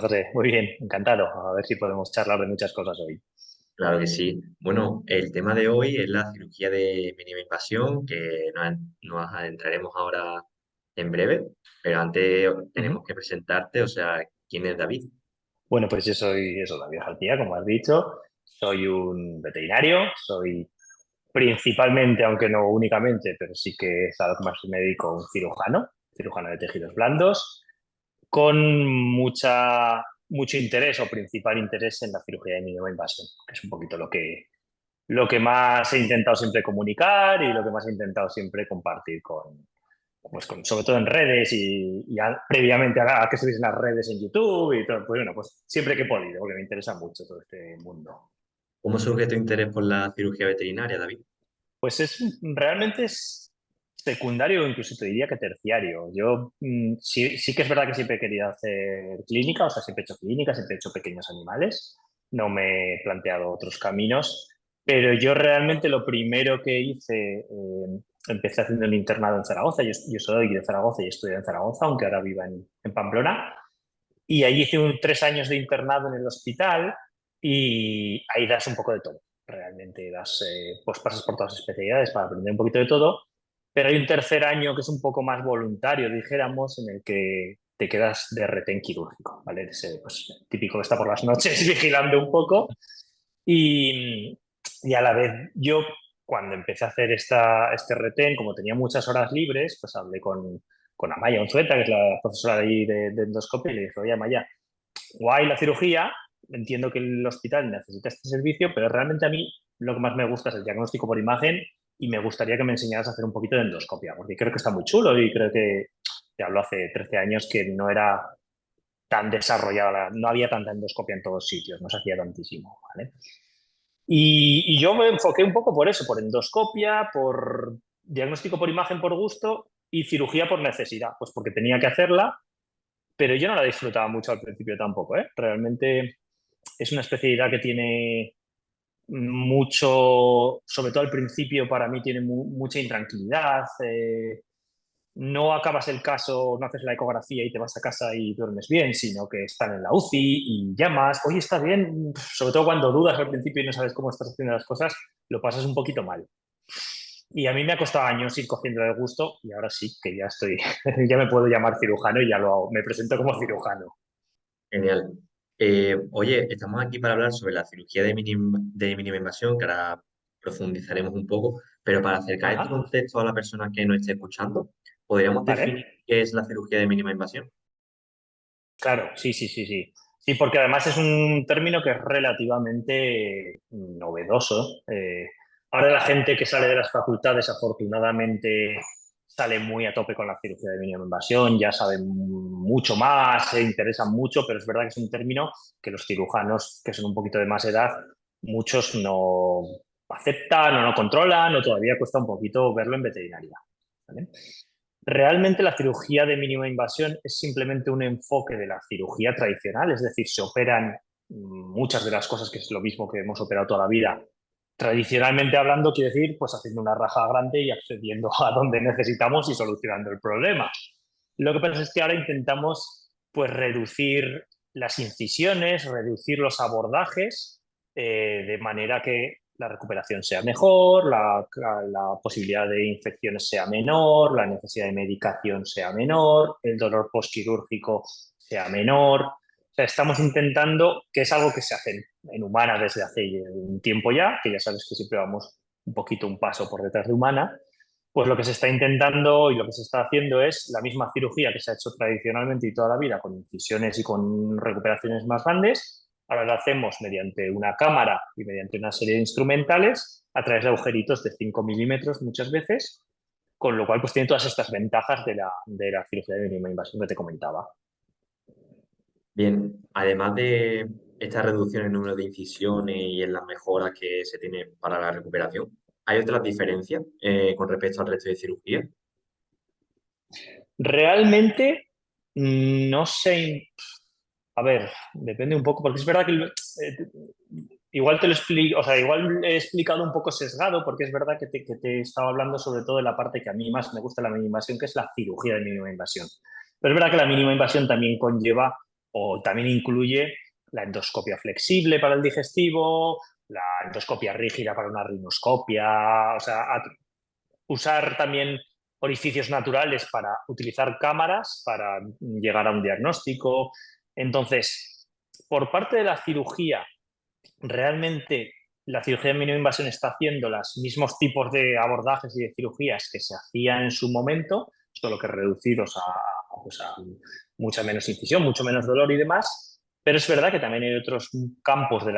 José, muy bien, encantado. A ver si podemos charlar de muchas cosas hoy. Claro que sí. Bueno, el tema de hoy es la cirugía de mínima invasión, que nos adentraremos ahora en breve, pero antes Ujú. tenemos que presentarte, o sea, ¿quién es David? Bueno, pues yo soy eso, David Jaltía, como has dicho. Soy un veterinario, soy principalmente, aunque no únicamente, pero sí que es a lo que más me dedico, un cirujano de tejidos blandos, con mucho interés o principal interés en la cirugía de mínima invasión, que es un poquito lo que más he intentado siempre comunicar y lo que más he intentado siempre compartir sobre todo en redes y previamente a que estuviesen las redes en YouTube y todo, pues bueno, pues siempre que he podido, porque me interesa mucho todo este mundo. ¿Cómo surge tu interés por la cirugía veterinaria, David? Pues realmente es secundario o incluso te diría que terciario. Yo sí que es verdad que siempre he querido hacer clínica, o sea, siempre he hecho clínica, siempre he hecho pequeños animales, no me he planteado otros caminos, pero yo realmente lo primero que hice, empecé haciendo un internado en Zaragoza, yo soy de Zaragoza y estudié en Zaragoza, aunque ahora viva en Pamplona, y ahí hice 3 años de internado en el hospital y ahí das un poco de todo. Realmente pues pasas por todas las especialidades para aprender un poquito de todo, pero hay un tercer año que es un poco más voluntario, dijéramos, en el que te quedas de retén quirúrgico, ¿vale? Ese, pues, típico que está por las noches vigilando un poco y a la vez yo cuando empecé a hacer este retén, como tenía muchas horas libres, pues hablé con Amaya Unzueta, que es la profesora de ahí de endoscopia, y le dije, oye Amaya, guay la cirugía, entiendo que el hospital necesita este servicio, pero realmente a mí lo que más me gusta es el diagnóstico por imagen y me gustaría que me enseñaras a hacer un poquito de endoscopia, porque creo que está muy chulo y creo que, te hablo hace 13 años que no era tan desarrollada, no había tanta endoscopia en todos sitios, no se hacía tantísimo, ¿vale? Y yo me enfoqué un poco por eso, por endoscopia, por diagnóstico por imagen por gusto y cirugía por necesidad, pues porque tenía que hacerla, pero yo no la disfrutaba mucho al principio tampoco, ¿eh? Realmente es una especialidad que tiene mucho, sobre todo al principio para mí tiene mucha intranquilidad. No acabas el caso, no haces la ecografía y te vas a casa y duermes bien, sino que están en la UCI y llamas, oye, ¿está bien? Sobre todo cuando dudas al principio y no sabes cómo estás haciendo las cosas, lo pasas un poquito mal. Y a mí me ha costado años ir cogiendo el gusto y ahora sí, que ya estoy, ya me puedo llamar cirujano y ya lo hago, me presento como cirujano. Genial. Oye, estamos aquí para hablar sobre la cirugía de mínima invasión, que ahora profundizaremos un poco, pero para acercar este Ajá, concepto a la persona que nos esté escuchando, ¿podríamos definir vale. qué es la cirugía de mínima invasión? Claro, sí, sí, sí, sí. Sí, porque además es un término que es relativamente novedoso. Ahora la gente que sale de las facultades, afortunadamente, sale muy a tope con la cirugía de mínima invasión, ya saben mucho más, se interesan mucho, pero es verdad que es un término que los cirujanos que son un poquito de más edad, muchos no aceptan o no controlan o todavía cuesta un poquito verlo en veterinaria. ¿Vale? Realmente la cirugía de mínima invasión es simplemente un enfoque de la cirugía tradicional, es decir, se operan muchas de las cosas que es lo mismo que hemos operado toda la vida. Tradicionalmente hablando, quiere decir, pues haciendo una raja grande y accediendo a donde necesitamos y solucionando el problema. Lo que pasa es que ahora intentamos pues reducir las incisiones, reducir los abordajes, de manera que la recuperación sea mejor, la posibilidad de infecciones sea menor, la necesidad de medicación sea menor, el dolor postquirúrgico sea menor. O sea, estamos intentando, que es algo que se hace en humana desde hace un tiempo ya, que ya sabes que siempre vamos un poquito un paso por detrás de humana, pues lo que se está intentando y lo que se está haciendo es la misma cirugía que se ha hecho tradicionalmente y toda la vida, con incisiones y con recuperaciones más grandes. Ahora la hacemos mediante una cámara y mediante una serie de instrumentales a través de agujeritos de 5 milímetros muchas veces, con lo cual pues tiene todas estas ventajas de la cirugía de mínima invasión que te comentaba. Bien, además de esta reducción en el número de incisiones y en las mejoras que se tiene para la recuperación, ¿hay otras diferencias con respecto al resto de cirugía? Realmente no sé, a ver, depende un poco, porque es verdad que igual te lo explico, o sea, igual he explicado un poco sesgado, porque es verdad que te estaba hablando sobre todo de la parte que a mí más me gusta de la mínima invasión, que es la cirugía de mínima invasión. Pero es verdad que la mínima invasión también conlleva O también incluye la endoscopia flexible para el digestivo, la endoscopia rígida para una rinoscopia, o sea, usar también orificios naturales para utilizar cámaras para llegar a un diagnóstico. Entonces, por parte de la cirugía, realmente la cirugía de mínima invasión está haciendo los mismos tipos de abordajes y de cirugías que se hacían en su momento, solo que reducidos pues a mucha menos incisión, mucho menos dolor y demás. Pero es verdad que también hay otros campos de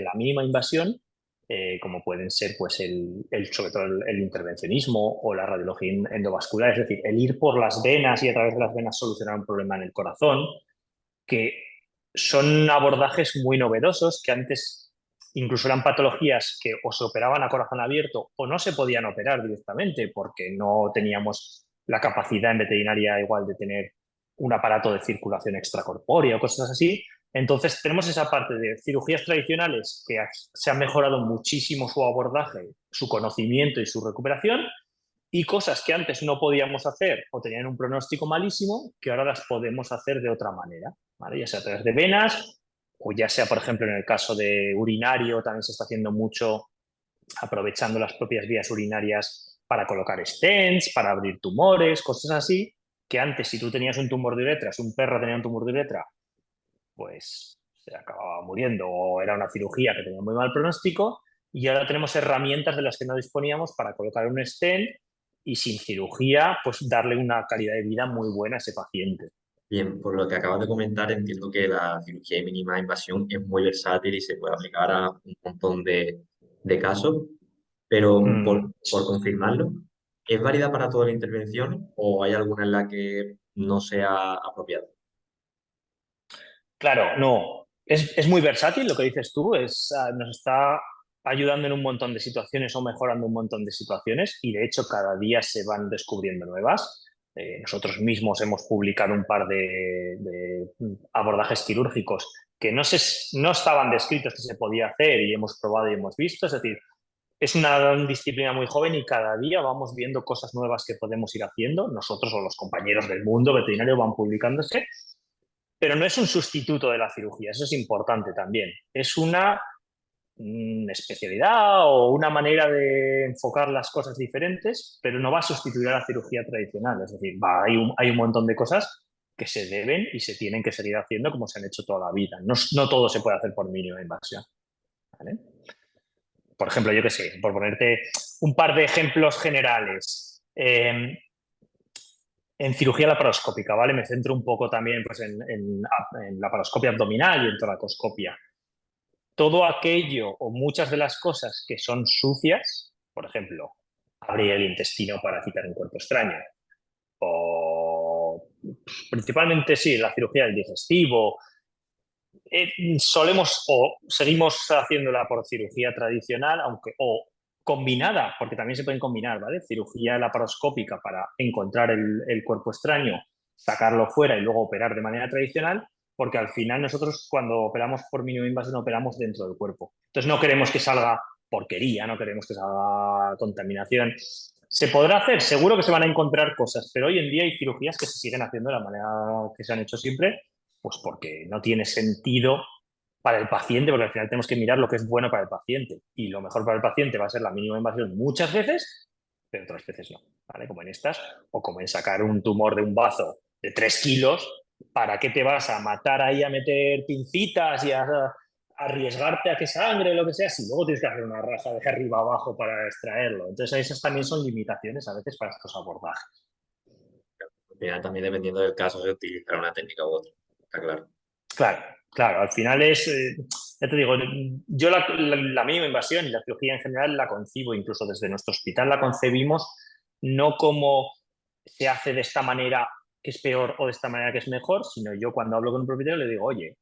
la mínima invasión, como pueden ser pues sobre todo el intervencionismo o la radiología endovascular, es decir, el ir por las venas y a través de las venas solucionar un problema en el corazón, que son abordajes muy novedosos que antes incluso eran patologías que o se operaban a corazón abierto o no se podían operar directamente porque no teníamos la capacidad en veterinaria igual de tener un aparato de circulación extracorpórea o cosas así. Entonces tenemos esa parte de cirugías tradicionales que se ha mejorado muchísimo su abordaje, su conocimiento y su recuperación, y cosas que antes no podíamos hacer o tenían un pronóstico malísimo, que ahora las podemos hacer de otra manera, ¿vale? Ya sea a través de venas o ya sea, por ejemplo, en el caso de urinario, también se está haciendo mucho aprovechando las propias vías urinarias para colocar stents, para abrir tumores, cosas así, que antes si tú tenías un tumor de uretra, si un perro tenía un tumor de uretra, pues se acababa muriendo o era una cirugía que tenía muy mal pronóstico, y ahora tenemos herramientas de las que no disponíamos para colocar un stent y sin cirugía, pues darle una calidad de vida muy buena a ese paciente. Bien, por lo que acabas de comentar, entiendo que la cirugía de mínima invasión es muy versátil y se puede aplicar a un montón de casos, pero Mm, por confirmarlo, ¿es válida para toda la intervención o hay alguna en la que no sea apropiada? claro, no. Es muy versátil lo que dices tú, nos está ayudando en un montón de situaciones o mejorando un montón de situaciones, y de hecho cada día se van descubriendo nuevas. Nosotros mismos hemos publicado un par de abordajes quirúrgicos que no estaban descritos que se podía hacer y hemos probado y hemos visto. Es decir, es una disciplina muy joven y cada día vamos viendo cosas nuevas que podemos ir haciendo. Nosotros o los compañeros del mundo veterinario van publicándose, pero no es un sustituto de la cirugía, eso es importante también. Es una especialidad o una manera de enfocar las cosas diferentes, pero no va a sustituir a la cirugía tradicional. Es decir, hay un montón de cosas que se deben y se tienen que seguir haciendo como se han hecho toda la vida. No, no todo se puede hacer por mínima invasión, ¿vale? Por ejemplo, yo qué sé, por ponerte un par de ejemplos generales. En cirugía laparoscópica, ¿vale? Me centro un poco también pues, en laparoscopia abdominal y en toracoscopia. Todo aquello o muchas de las cosas que son sucias, por ejemplo, abrir el intestino para quitar un cuerpo extraño, o principalmente sí, la cirugía del digestivo, solemos o seguimos haciéndola por cirugía tradicional, aunque o combinada, porque también se pueden combinar, ¿vale? Cirugía laparoscópica para encontrar el cuerpo extraño, sacarlo fuera y luego operar de manera tradicional, porque al final nosotros cuando operamos por mínima invasión operamos dentro del cuerpo. Entonces no queremos que salga porquería, no queremos que salga contaminación. ¿Se podrá hacer? Seguro que se van a encontrar cosas, pero hoy en día hay cirugías que se siguen haciendo de la manera que se han hecho siempre, pues porque no tiene sentido para el paciente, porque al final tenemos que mirar lo que es bueno para el paciente. Y lo mejor para el paciente va a ser la mínima invasión muchas veces, pero otras veces no, ¿vale? Como en estas, o como en sacar un tumor de un bazo de 3 kilos, ¿para qué te vas a matar ahí a meter pincitas y a arriesgarte a que sangre, lo que sea, si luego tienes que hacer una raja de arriba abajo para extraerlo? Entonces esas también son limitaciones a veces para estos abordajes. Al final, también dependiendo del caso, se utilizará una técnica u otra, está claro. Claro, claro, al final ya te digo, yo la mínima invasión y la cirugía en general la concibo, incluso desde nuestro hospital la concebimos, no como se hace de esta manera que es peor o de esta manera que es mejor, sino yo cuando hablo con un propietario le digo, oye,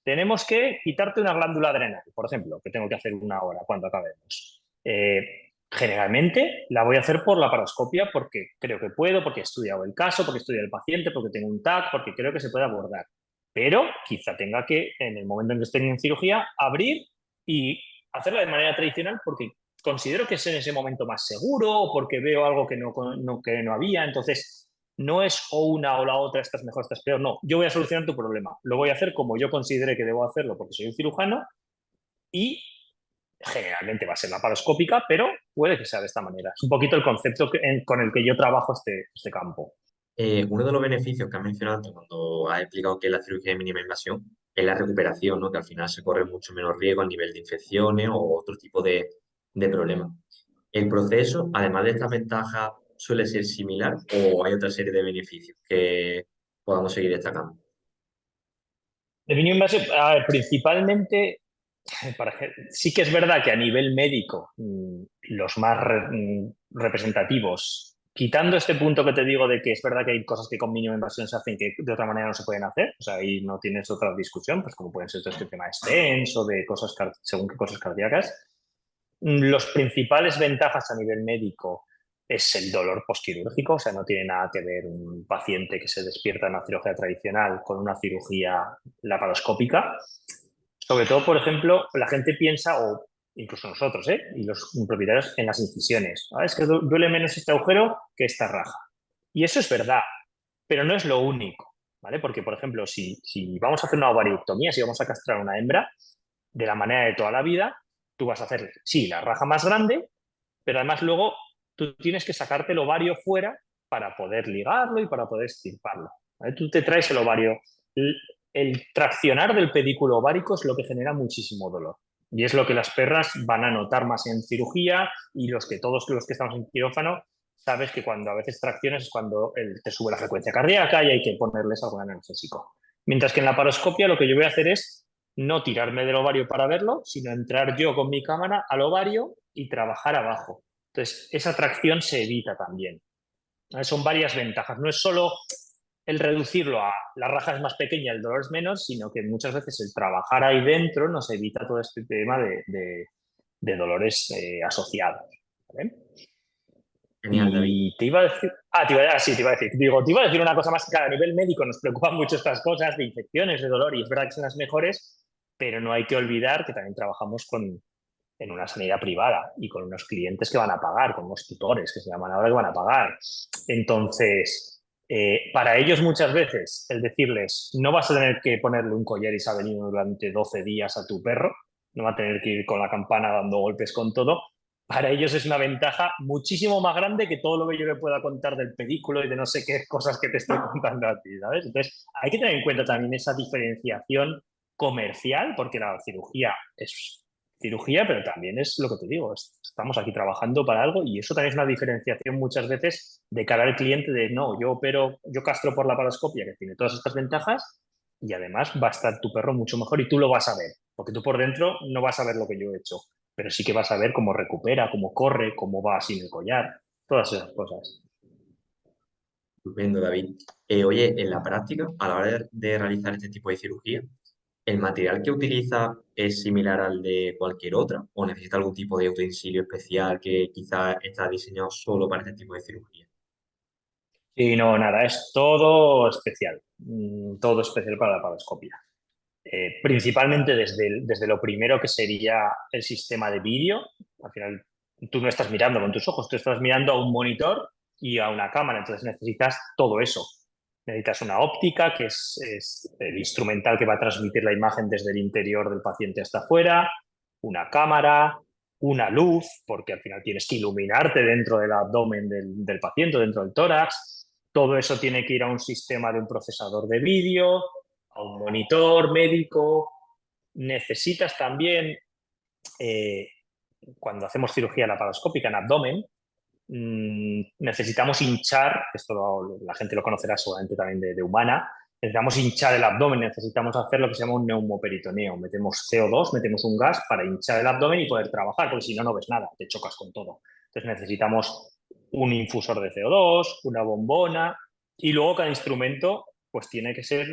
tenemos que quitarte una glándula adrenal, por ejemplo, que tengo que hacer una hora cuando acabemos. Generalmente la voy a hacer por la paroscopia porque creo que puedo, porque he estudiado el caso, porque he estudiado el paciente, porque tengo un TAC, porque creo que se puede abordar. Pero quizá tenga que, en el momento en que esté en cirugía, abrir y hacerla de manera tradicional porque considero que es en ese momento más seguro o porque veo algo que no había. Entonces, no es o una o la otra, esta es mejor, esta es peor, no, yo voy a solucionar tu problema, lo voy a hacer como yo considere que debo hacerlo porque soy un cirujano y generalmente va a ser laparoscópica, pero puede que sea de esta manera. Es un poquito el concepto con el que yo trabajo este campo. Uno de los beneficios que has mencionado antes cuando has explicado qué es la cirugía de mínima invasión es la recuperación, ¿no? Que al final se corre mucho menos riesgo a nivel de infecciones o otro tipo de problemas. ¿El proceso, además de estas ventajas, suele ser similar o hay otra serie de beneficios que podamos seguir destacando? De mínimo invasivo, a ver, principalmente, sí que es verdad que a nivel médico, los más representativos, quitando este punto que te digo de que es verdad que hay cosas que con mínima invasión se hacen que de otra manera no se pueden hacer, o sea, ahí no tienes otra discusión, pues como pueden ser todo este tema de stents o de cosas, según qué cosas cardíacas. Los principales ventajas a nivel médico es el dolor posquirúrgico, o sea, no tiene nada que ver un paciente que se despierta en una cirugía tradicional con una cirugía laparoscópica. Sobre todo, por ejemplo, la gente piensa, o incluso nosotros, y los propietarios, en las incisiones. ¿Vale? Es que duele menos este agujero que esta raja. Y eso es verdad, pero no es lo único, ¿vale? Porque, por ejemplo, si vamos a hacer una ovariectomía, si vamos a castrar una hembra, de la manera de toda la vida, tú vas a hacer, sí, la raja más grande, pero además luego tú tienes que sacarte el ovario fuera para poder ligarlo y para poder estirparlo. ¿Vale? Tú te traes el ovario. El traccionar del pedículo ovárico es lo que genera muchísimo dolor. Y es lo que las perras van a notar más en cirugía y todos los que estamos en quirófano sabes que cuando a veces tracciones es cuando te sube la frecuencia cardíaca y hay que ponerles algún analgésico. Mientras que en la paroscopia lo que yo voy a hacer es no tirarme del ovario para verlo, sino entrar yo con mi cámara al ovario y trabajar abajo. Entonces, esa tracción se evita también. Son varias ventajas. No es solo el reducirlo a la raja es más pequeña, el dolor es menor, sino que muchas veces el trabajar ahí dentro nos evita todo este tema de dolores asociados. ¿Vale? Genial, David. Y te iba a decir, sí, te iba a decir, te iba a decir una cosa más, que a nivel médico nos preocupan mucho estas cosas de infecciones, de dolor, y es verdad que son las mejores, pero no hay que olvidar que también trabajamos en una sanidad privada y con unos clientes que van a pagar, con unos tutores que se llaman ahora que van a pagar. Entonces, para ellos muchas veces el decirles, no vas a tener que ponerle un collar isabelino durante 12 días a tu perro, no va a tener que ir con la campana dando golpes con todo, para ellos es una ventaja muchísimo más grande que todo lo que yo le pueda contar del pedículo y de no sé qué cosas que te estoy contando a ti, ¿sabes? Entonces, hay que tener en cuenta también esa diferenciación comercial, porque la cirugía es cirugía, pero también es lo que te digo, estamos aquí trabajando para algo y eso también es una diferenciación muchas veces de cara al cliente de no, yo castro por la paroscopia que tiene todas estas ventajas y además va a estar tu perro mucho mejor y tú lo vas a ver, porque tú por dentro no vas a ver lo que yo he hecho, pero sí que vas a ver cómo recupera, cómo corre, cómo va sin el collar, todas esas cosas. Estupendo, David. Oye, en la práctica, a la hora de realizar este tipo de cirugía, ¿el material que utiliza es similar al de cualquier otra o necesita algún tipo de utensilio especial que quizás está diseñado solo para este tipo de cirugía? Y no, nada, es todo especial para la paroscopia. Principalmente desde lo primero que sería el sistema de vídeo. Al final, tú no estás mirando con tus ojos, tú estás mirando a un monitor y a una cámara, entonces necesitas todo eso. Necesitas una óptica, que es el instrumental que va a transmitir la imagen desde el interior del paciente hasta afuera, una cámara, una luz, porque al final tienes que iluminarte dentro del abdomen del paciente, dentro del tórax. Todo eso tiene que ir a un sistema de un procesador de vídeo, a un monitor médico. Necesitas también, eh, cuando hacemos cirugía laparoscópica en abdomen, necesitamos hinchar, esto la gente lo conocerá seguramente también de humana, necesitamos hinchar el abdomen, necesitamos hacer lo que se llama un neumoperitoneo. Metemos CO2, metemos un gas para hinchar el abdomen y poder trabajar, porque si no, no ves nada, te chocas con todo. Entonces necesitamos un infusor de CO2, una bombona y luego cada instrumento pues tiene que ser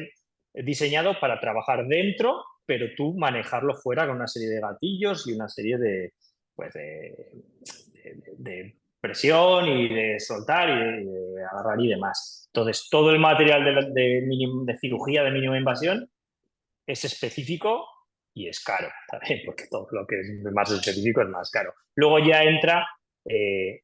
diseñado para trabajar dentro, pero tú manejarlo fuera con una serie de gatillos y una serie pues de presión y de soltar de agarrar y demás. Entonces, todo el material de cirugía de mínima invasión es específico y es caro también, porque todo lo que es más específico es más caro. Luego ya entra eh,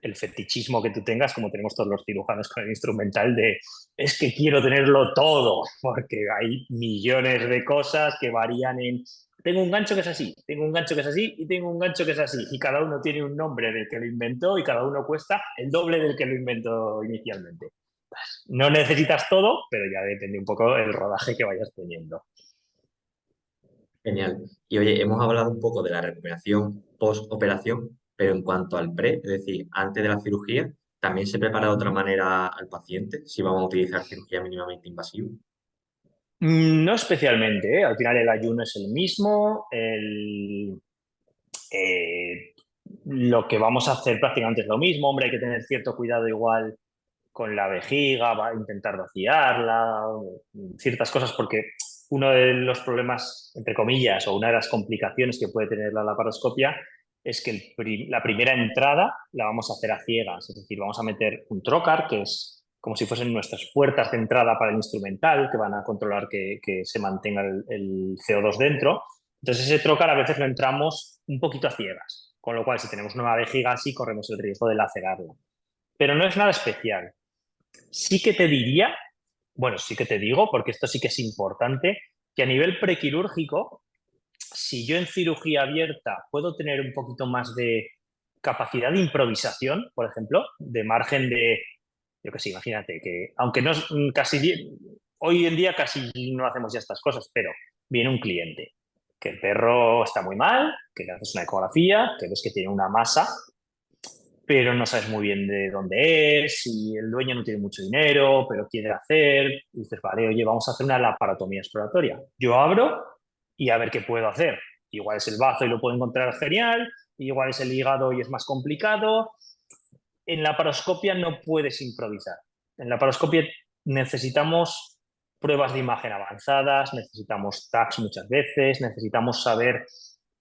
el fetichismo que tú tengas, como tenemos todos los cirujanos con el instrumental, de es que quiero tenerlo todo, porque hay millones de cosas que varían en... Tengo un gancho que es así, tengo un gancho que es así y tengo un gancho que es así. Y cada uno tiene un nombre del que lo inventó y cada uno cuesta el doble del que lo inventó inicialmente. No necesitas todo, pero ya depende un poco el rodaje que vayas teniendo. Genial. Y oye, hemos hablado un poco de la recuperación post-operación, pero en cuanto al pre, es decir, antes de la cirugía, ¿también se prepara de otra manera al paciente si vamos a utilizar cirugía mínimamente invasiva? No especialmente, ¿eh? Al final el ayuno es el mismo, eh, lo que vamos a hacer prácticamente es lo mismo. Hombre, hay que tener cierto cuidado igual con la vejiga, va a intentar vaciarla, ciertas cosas, porque uno de los problemas, entre comillas, o una de las complicaciones que puede tener la laparoscopia es que la primera entrada la vamos a hacer a ciegas, es decir, vamos a meter un trocar, que es como si fuesen nuestras puertas de entrada para el instrumental, que van a controlar que se mantenga el CO2 dentro. Entonces ese trocar a veces lo entramos un poquito a ciegas, con lo cual si tenemos una vejiga así corremos el riesgo de lacerarla. Pero no es nada especial. Sí que te diría, bueno, sí que te digo, porque esto sí que es importante, que a nivel prequirúrgico, si yo en cirugía abierta puedo tener un poquito más de capacidad de improvisación, por ejemplo, de margen de, yo qué sé, imagínate que, aunque no es casi, hoy en día casi no hacemos ya estas cosas, pero viene un cliente, que el perro está muy mal, que le haces una ecografía, que ves que tiene una masa, pero no sabes muy bien de dónde es, y el dueño no tiene mucho dinero, pero quiere hacer, y dices, vale, oye, vamos a hacer una laparotomía exploratoria. Yo abro y a ver qué puedo hacer. Igual es el bazo y lo puedo encontrar genial, igual es el hígado y es más complicado. En la paroscopia no puedes improvisar. En la paroscopia necesitamos pruebas de imagen avanzadas, necesitamos tags muchas veces, necesitamos saber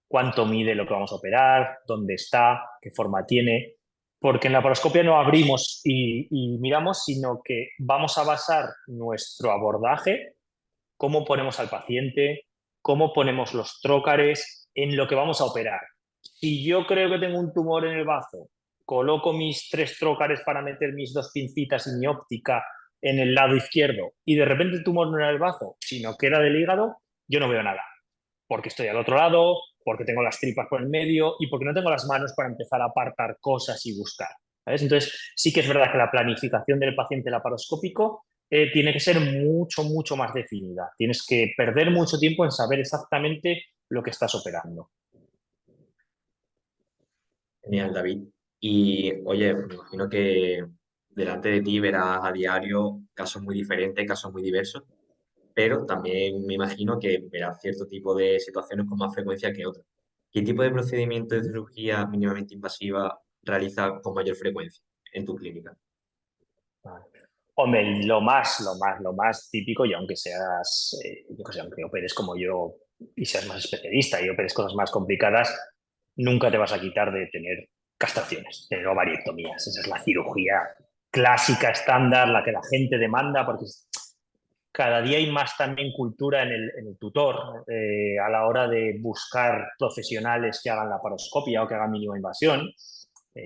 cuánto mide lo que vamos a operar, dónde está, qué forma tiene, porque en la paroscopia no abrimos y miramos, sino que vamos a basar nuestro abordaje, cómo ponemos al paciente, cómo ponemos los trócares en lo que vamos a operar. Si yo creo que tengo un tumor en el bazo, coloco mis 3 trócares para meter mis 2 pincitas y mi óptica en el lado izquierdo y de repente el tumor no era el bazo, sino que era del hígado, yo no veo nada porque estoy al otro lado, porque tengo las tripas por el medio y porque no tengo las manos para empezar a apartar cosas y buscar. ¿Sabes? Entonces, sí que es verdad que la planificación del paciente laparoscópico tiene que ser mucho, mucho más definida. Tienes que perder mucho tiempo en saber exactamente lo que estás operando. Genial, David. Y oye, me imagino que delante de ti verás a diario casos muy diferentes, casos muy diversos, pero también me imagino que verás cierto tipo de situaciones con más frecuencia que otras. ¿Qué tipo de procedimiento de cirugía mínimamente invasiva realizas con mayor frecuencia en tu clínica? Vale. Hombre, lo más típico, y aunque seas, yo que sé, aunque operes como yo y seas más especialista y operes cosas más complicadas, nunca te vas a quitar de tener castraciones, tener ovariectomías. Esa es la cirugía clásica, estándar, la que la gente demanda, porque cada día hay más también cultura en el tutor a la hora de buscar profesionales que hagan laparoscopia o que hagan mínima invasión.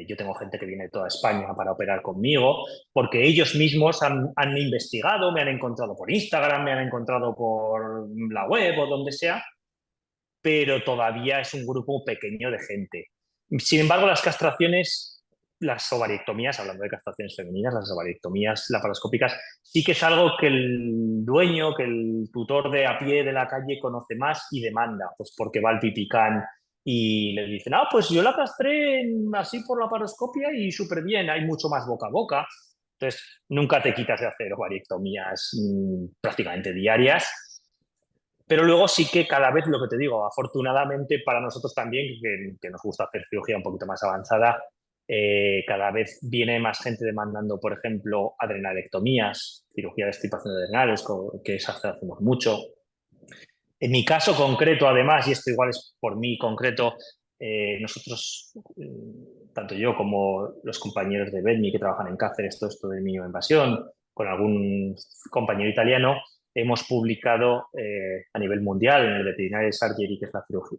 Yo tengo gente que viene de toda España para operar conmigo, porque ellos mismos han investigado, me han encontrado por Instagram, me han encontrado por la web o donde sea, pero todavía es un grupo pequeño de gente. Sin embargo, las castraciones, las ovariectomías, hablando de castraciones femeninas, las ovariectomías laparoscópicas, sí que es algo que el dueño, que el tutor de a pie de la calle conoce más y demanda, pues porque va al pipicán y le dicen, ah, pues yo la castré así por la laparoscopia y súper bien, hay mucho más boca a boca. Entonces, nunca te quitas de hacer ovariectomías prácticamente diarias, pero luego sí que cada vez, lo que te digo, afortunadamente para nosotros también, que nos gusta hacer cirugía un poquito más avanzada, cada vez viene más gente demandando, por ejemplo, adrenalectomías, cirugía de extirpación de adrenales, que esas hacemos mucho. En mi caso concreto, además, y esto igual es por mí concreto, nosotros, tanto yo como los compañeros de Bedmi que trabajan en Cáceres, todo esto de mínima invasión, con algún compañero italiano, hemos publicado a nivel mundial en el Veterinary Surgery, que es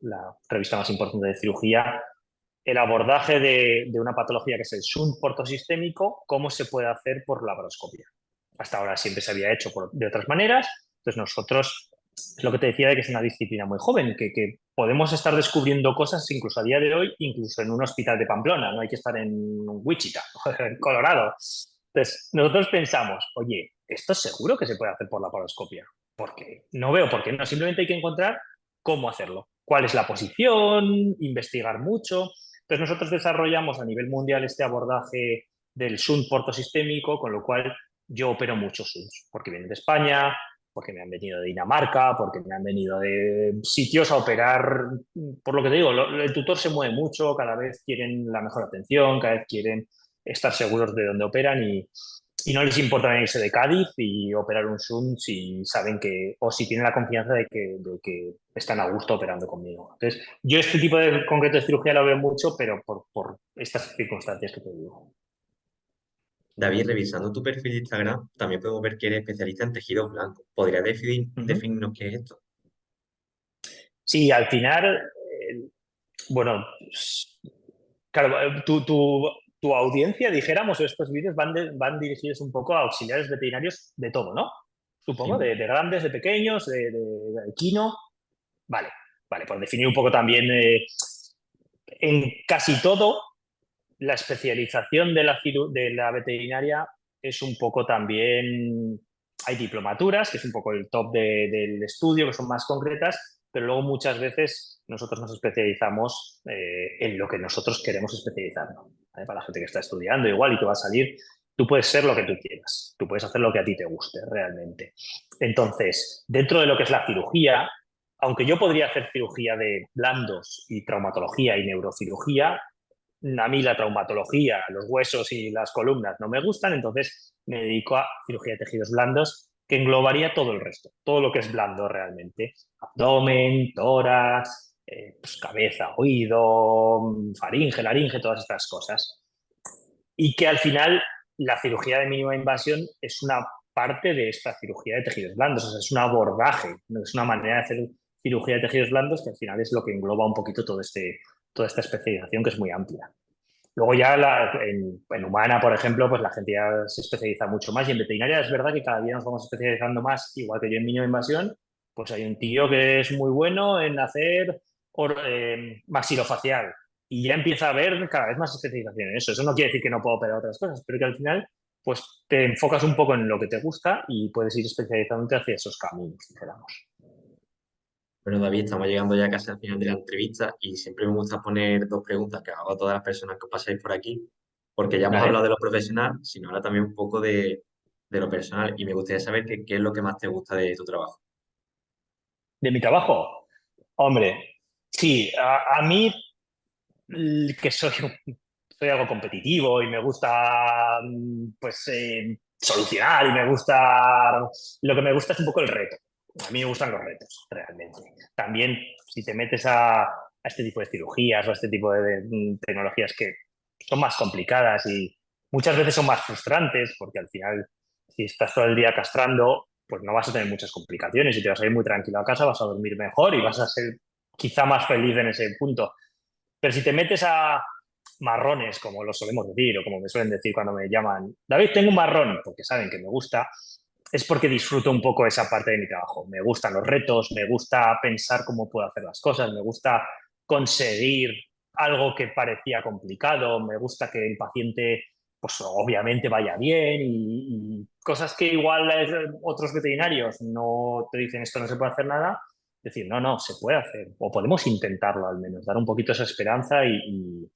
la revista más importante de cirugía, el abordaje de una patología que es el shunt portosistémico, cómo se puede hacer por laparoscopia. Hasta ahora siempre se había hecho de otras maneras, entonces nosotros, es lo que te decía de que es una disciplina muy joven, que podemos estar descubriendo cosas incluso a día de hoy, incluso en un hospital de Pamplona, no hay que estar en Wichita, en Colorado. Entonces, nosotros pensamos, oye, esto seguro que se puede hacer por laparoscopia, porque no veo por qué no, simplemente hay que encontrar cómo hacerlo, cuál es la posición, investigar mucho. Entonces nosotros desarrollamos a nivel mundial este abordaje del shunt portosistémico, con lo cual yo opero muchos shunts, porque vienen de España, porque me han venido de Dinamarca, porque me han venido de sitios a operar. Por lo que te digo, el tutor se mueve mucho, cada vez quieren la mejor atención, cada vez quieren estar seguros de dónde operan y no les importa venirse de Cádiz y operar un shunt si saben que, o si tienen la confianza de que están a gusto operando conmigo. Entonces, yo este tipo de concreto de cirugía lo veo mucho, pero por estas circunstancias que te digo. David, revisando tu perfil de Instagram, también podemos ver que eres especialista en tejidos blancos. ¿Podrías Ujú. definirnos qué es esto? Sí, al final, bueno, claro, tu audiencia, dijéramos, estos vídeos van dirigidos un poco a auxiliares veterinarios de todo, ¿no? Supongo, Sí. de grandes, de pequeños, de equino. Vale, vale, por definir un poco también, en casi todo, la especialización de la veterinaria es un poco también, hay diplomaturas, que es un poco el top del estudio, que son más concretas, pero luego muchas veces nosotros nos especializamos en lo que nosotros queremos especializarnos. ¿Vale? Para la gente que está estudiando igual y que va a salir, tú puedes ser lo que tú quieras, tú puedes hacer lo que a ti te guste realmente. Entonces, dentro de lo que es la cirugía, aunque yo podría hacer cirugía de blandos y traumatología y neurocirugía, a mí la traumatología, los huesos y las columnas no me gustan, entonces me dedico a cirugía de tejidos blandos, que englobaría todo el resto, todo lo que es blando realmente. Abdomen, tórax, pues cabeza, oído, faringe, laringe, todas estas cosas. Y que al final la cirugía de mínima invasión es una parte de esta cirugía de tejidos blandos, o sea, es un abordaje, no es una manera de hacer cirugía de tejidos blandos que al final es lo que engloba un poquito toda esta especialización que es muy amplia. Luego ya en humana, por ejemplo, pues la gente ya se especializa mucho más y en veterinaria es verdad que cada día nos vamos especializando más, igual que yo en mínima invasión, pues hay un tío que es muy bueno en hacer maxilofacial y ya empieza a haber cada vez más especialización en eso. Eso no quiere decir que no pueda operar otras cosas, pero que al final pues te enfocas un poco en lo que te gusta y puedes ir especializándote hacia esos caminos, dijéramos. Bueno, David, estamos llegando ya casi al final de la entrevista y siempre me gusta poner dos preguntas que hago a todas las personas que pasáis por aquí, porque ya hemos hablado de ¿Vale? lo profesional, sino ahora también un poco de lo personal y me gustaría saber qué es lo que más te gusta de tu trabajo. De mi trabajo, hombre, sí, a mí que soy algo competitivo y me gusta pues solucionar y me gusta lo que me gusta es un poco el reto. A mí me gustan los retos, realmente. También si te metes a este tipo de cirugías o a este tipo de tecnologías que son más complicadas y muchas veces son más frustrantes porque al final si estás todo el día castrando pues no vas a tener muchas complicaciones y te vas a ir muy tranquilo a casa, vas a dormir mejor y vas a ser quizá más feliz en ese punto. Pero si te metes a marrones, como lo solemos decir, o como me suelen decir cuando me llaman, David, tengo un marrón, porque saben que me gusta, es porque disfruto un poco esa parte de mi trabajo. Me gustan los retos, me gusta pensar cómo puedo hacer las cosas, me gusta conseguir algo que parecía complicado, me gusta que el paciente, pues obviamente vaya bien y cosas que igual otros veterinarios no te dicen esto no se puede hacer nada, decir, no, no, se puede hacer, o podemos intentarlo al menos, dar un poquito esa esperanza y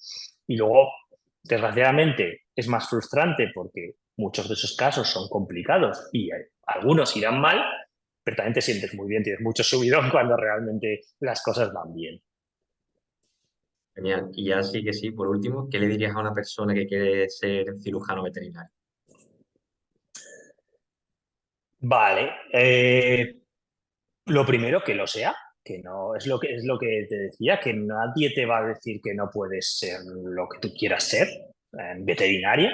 luego, desgraciadamente, es más frustrante porque muchos de esos casos son complicados y algunos irán mal, pero también te sientes muy bien, tienes mucho subidón cuando realmente las cosas van bien. Genial. Y ya sí que sí, por último, ¿qué le dirías a una persona que quiere ser cirujano veterinario? Vale, lo primero que lo sea, que no es lo que te decía, que nadie te va a decir que no puedes ser lo que tú quieras ser. En veterinaria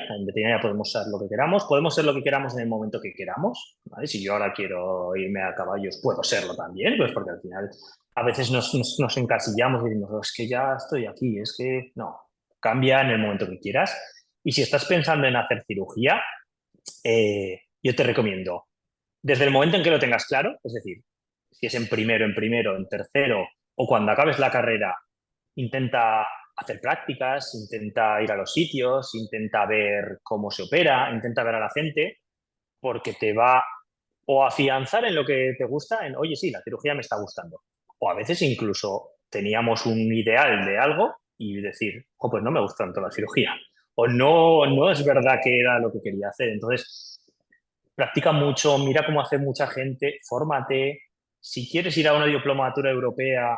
podemos ser lo que queramos, podemos ser lo que queramos en el momento que queramos, ¿vale? Si yo ahora quiero irme a caballos, puedo serlo también, porque al final a veces nos encasillamos y decimos, "Oh, es que ya estoy aquí, es que no. cambia en el momento que quieras. Y si estás pensando en hacer cirugía, yo te recomiendo, desde el momento en que lo tengas claro, es decir, si es en primero, en tercero o cuando acabes la carrera, intenta hacer prácticas, intenta ir a los sitios, intenta ver cómo se opera, intenta ver a la gente, porque te va o afianzar en lo que te gusta, en, oye, sí, la cirugía me está gustando. O a veces incluso teníamos un ideal de algo y decir, oh, pues no me gusta tanto la cirugía. O no, no es verdad que era lo que quería hacer. Entonces, practica mucho, mira cómo hace mucha gente, fórmate. Si quieres ir a una diplomatura europea,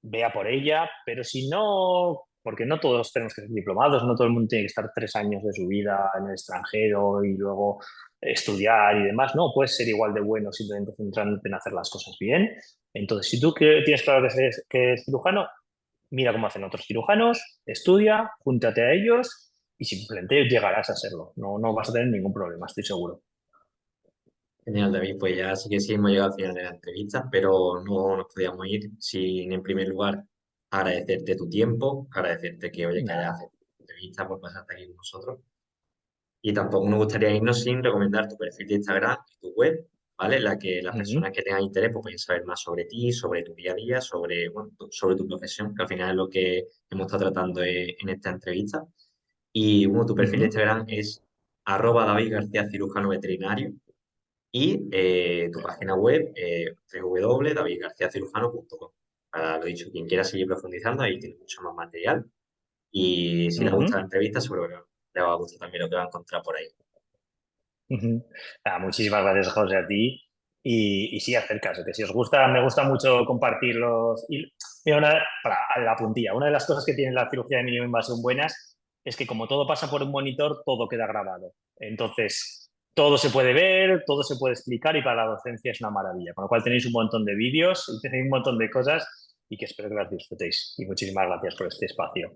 vea por ella, pero si no, porque no todos tenemos que ser diplomados, no todo el mundo tiene que estar 3 años de su vida en el extranjero y luego estudiar y demás, no, puedes ser igual de bueno simplemente centrándote en hacer las cosas bien. Entonces, si tú tienes claro que es cirujano, mira cómo hacen otros cirujanos, estudia, júntate a ellos y simplemente llegarás a serlo. No, no vas a tener ningún problema, estoy seguro. Genial, David, pues ya sí hemos llegado al final de la entrevista, pero no nos podíamos ir sin, en primer lugar, agradecerte tu tiempo, agradecerte que, oye, que hayas Nada. aceptado la entrevista por pasarte aquí con nosotros. Y tampoco nos gustaría irnos sin recomendar tu perfil de Instagram y tu web, ¿vale? En la que las Ujú, personas que tengan interés pues, pueden saber más sobre ti, sobre tu día a día, sobre, bueno, sobre tu profesión, que al final es lo que hemos estado tratando en esta entrevista. Y bueno, tu perfil de ujú. Instagram es @David García Cirujano Veterinario y tu página web www.davidgarciacirujano.com. Para lo dicho, quien quiera seguir profundizando, ahí tiene mucho más material. Y si le gusta Ujú, la entrevista, seguro que le va a gustar también lo que va a encontrar por ahí. ujú. Ah, muchísimas gracias, José, a ti. Y sí, hacer caso, que si os gusta, me gusta mucho compartirlos. Y mira, para a la puntilla, una de las cosas que tiene la cirugía de mínima invasión buenas es que como todo pasa por un monitor, todo queda grabado. Entonces, todo se puede ver, todo se puede explicar y para la docencia es una maravilla. Con lo cual tenéis un montón de vídeos y tenéis un montón de cosas y que espero que las disfrutéis. Y muchísimas gracias por este espacio.